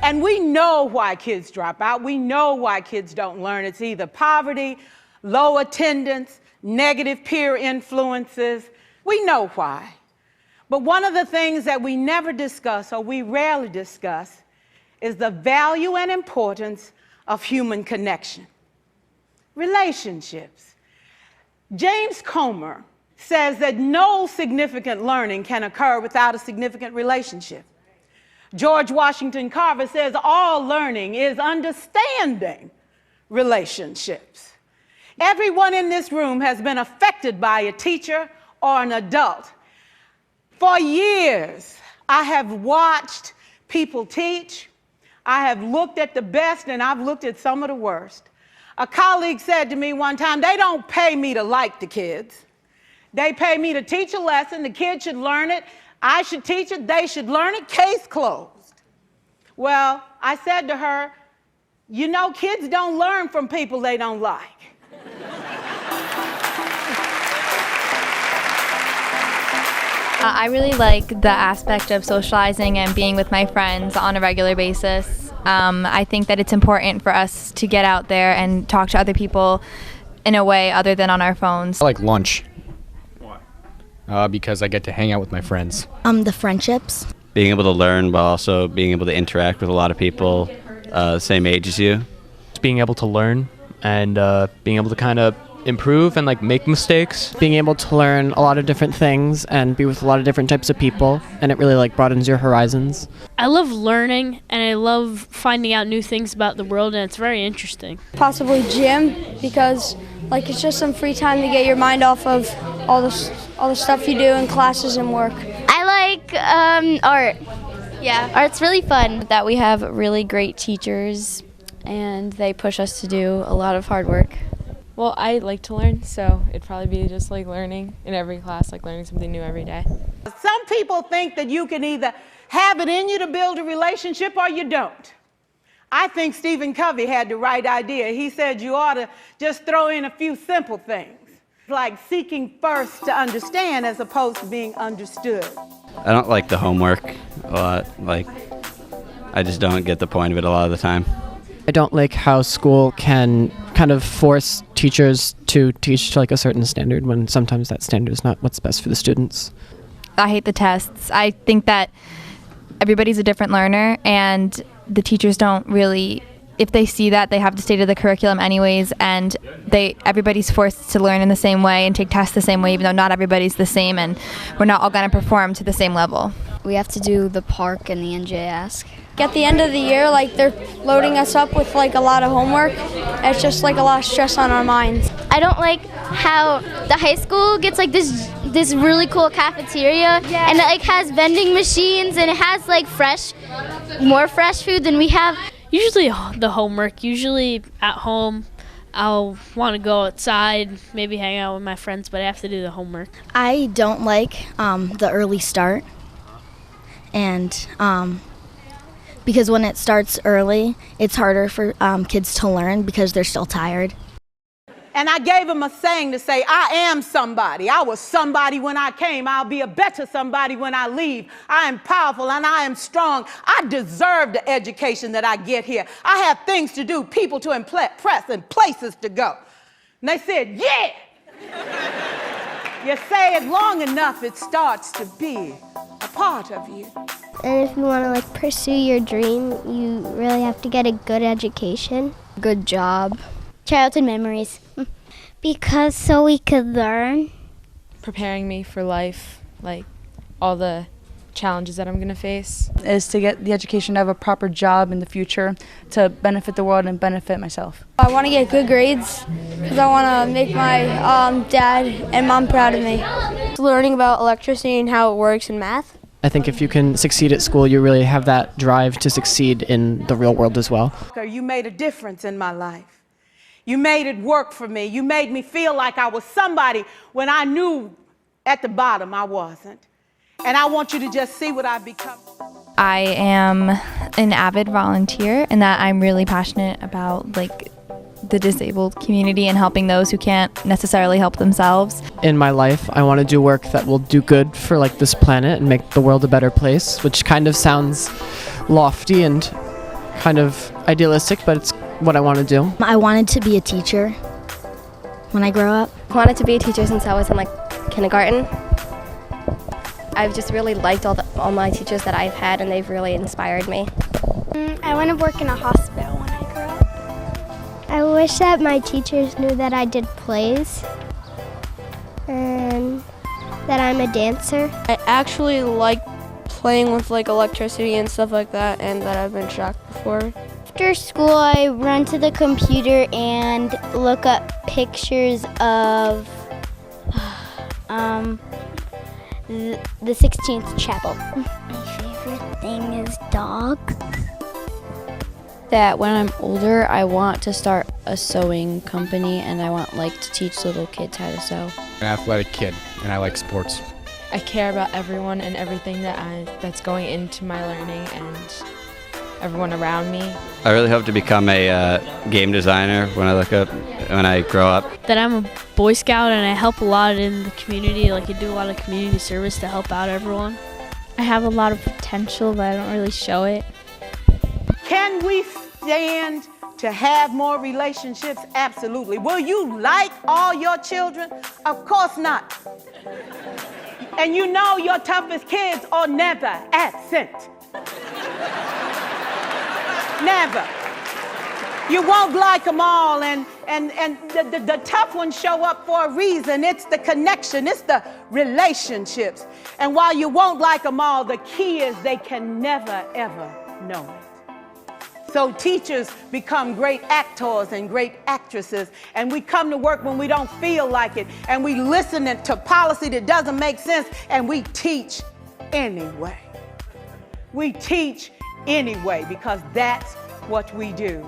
And we know why kids drop out. We know why kids don't learn. It's either poverty, low attendance, negative peer influences. We know why. But one of the things that we never discuss, or we rarely discuss, is the value and importance of human connection. Relationships. James Comer says that no significant learning can occur without a significant relationship. George Washington Carver says all learning is understanding relationships. Everyone in this room has been affected by a teacher or an adult. For years, I have watched people teach. I have looked at the best and I've looked at some of the worst. A colleague said to me one time, they don't pay me to like the kids. They pay me to teach a lesson. The kids should learn it. I should teach it. They should learn it. Case closed. Well, I said to her, you know, kids don't learn from people they don't like. I really like the aspect of socializing and being with my friends on a regular basis. I think that it's important for us to get out there and talk to other people in a way other than on our phones. I like lunch. Why? Because I get to hang out with my friends. The friendships. Being able to learn, but also being able to interact with a lot of people the same age as you. Being able to learn and being able to kind of improve and like make mistakes. Being able to learn a lot of different things and be with a lot of different types of people, and it really like broadens your horizons. I love learning and I love finding out new things about the world, and it's very interesting. Possibly gym, because like it's just some free time to get your mind off of all the stuff you do in classes and work. I like art. Yeah, art's really fun. That we have really great teachers and they push us to do a lot of hard work. Well, I like to learn, so it'd probably be just like learning in every class, like learning something new every day. Some people think that you can either have it in you to build a relationship or you don't. I think Stephen Covey had the right idea. He said you ought to just throw in a few simple things, like seeking first to understand as opposed to being understood. I don't like the homework a lot. I just don't get the point of it a lot of the time. I don't like how school can kind of force teachers to teach to like a certain standard when sometimes that standard is not what's best for the students. I hate the tests. I think that everybody's a different learner and the teachers don't really, if they see that, they have to stay to the curriculum anyways, and everybody's forced to learn in the same way and take tests the same way, even though not everybody's the same and we're not all going to perform to the same level. We have to do the park and the NJ Ask. At the end of the year, like they're loading us up with like a lot of homework. It's just like a lot of stress on our minds. I don't like how the high school gets like this really cool cafeteria, and it like has vending machines and it has like more fresh food than we have. Usually the homework, usually at home I'll want to go outside, maybe hang out with my friends, but I have to do the homework. I don't like the early start, and because when it starts early, it's harder for kids to learn because they're still tired. And I gave him a saying to say, I am somebody. I was somebody when I came. I'll be a better somebody when I leave. I am powerful and I am strong. I deserve the education that I get here. I have things to do, people to impress, and places to go. And they said, yeah. You say it long enough, it starts to be a part of you. And if you want to pursue your dream, you really have to get a good education. Good job. Childhood memories. Because so we could learn. Preparing me for life, like all the challenges that I'm going to face. Is to get the education to have a proper job in the future to benefit the world and benefit myself. I want to get good grades because I want to make my dad and mom proud of me. Learning about electricity and how it works in math. I think if you can succeed at school, you really have that drive to succeed in the real world as well. You made a difference in my life. You made it work for me. You made me feel like I was somebody when I knew at the bottom I wasn't. And I want you to just see what I've become. I am an avid volunteer in that I'm really passionate about the disabled community and helping those who can't necessarily help themselves. In my life, I want to do work that will do good for like this planet and make the world a better place, which kind of sounds lofty and kind of idealistic, but it's what I want to do. I wanted to be a teacher when I grow up. I wanted to be a teacher since I was in kindergarten. I've just really liked all my teachers that I've had, and they've really inspired me. I want to work in a hospital when I grow up. I wish that my teachers knew that I did plays and that I'm a dancer. I actually like playing with electricity and stuff like that, and that I've been shocked before. After school, I run to the computer and look up pictures of the 16th Chapel. My favorite thing is dogs. That when I'm older, I want to start a sewing company, and I want to teach little kids how to sew. An athletic kid, and I like sports. I care about everyone and everything that's going into my learning and everyone around me. I really hope to become a game designer when I grow up. That I'm a Boy Scout and I help a lot in the community. I do a lot of community service to help out everyone. I have a lot of potential, but I don't really show it. Can we stand to have more relationships? Absolutely. Will you like all your children? Of course not. And you know your toughest kids are never absent. Never. You won't like them all, and the tough ones show up for a reason. It's the connection, it's the relationships. And while you won't like them all, the key is they can never, ever know it. So teachers become great actors and great actresses, and we come to work when we don't feel like it, and we listen to policy that doesn't make sense, and we teach anyway. We teach anyway, because that's what we do.